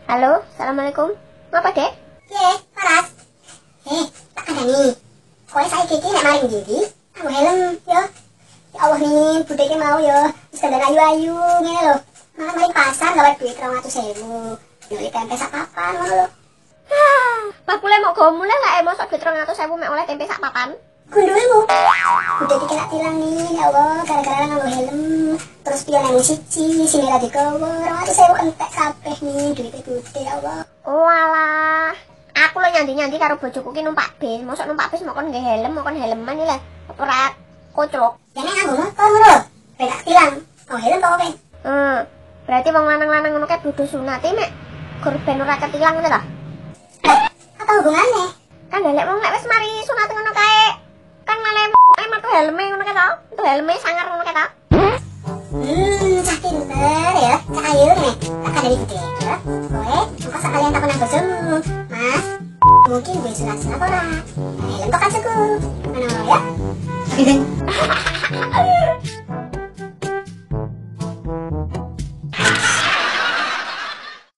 Halo, assalamualaikum. Ngapa dek? Paras. Tak kandani. Kowe saiki iki nek maring ndi? Aku helm yo. Ya Allah nih, budeke mau yo. Wis kandhane ayu-ayu ngene lho. Malah maring pasar gawe duit 200.000. Nyuri tempe sak papan ngono lho. Bakule mau go mulai lah mosok duit 200.000 mek oleh tempe sak papan. Gundulmu. Budeke kena tilang nih, ya Allah, gara-gara nganggo helm. Terus piye nang siji, sini lagi kowe 200.000 entek kabeh nih, duite gede ya Allah. Walah. Aku lo nyandi-nyandi karo bojoku ki numpak bis. Mosok numpak bis mau kon nggih helm, mau kon helman iki lah. Ora koclok. Ya nek nganggo motor ngono. Ben tak tilang. Mau helm apa kowe? Berarti wong lanang-lanang ngono kae dudu sunati mek gur ben ora ketilang ngono ta? Apa hubungannya? Kan lek wong lek wis mari sunat ngono kae kan malah metu helme ngono kae to. Itu helme sangar ngono kae to. Cah pinter ya. Cak ayu nih. Tak ada di gede. Kowe, engko sekalian takon nang bojomu. Mas, mungkin gue surat-surat ora. Helm tok kan suku. Ngono ya.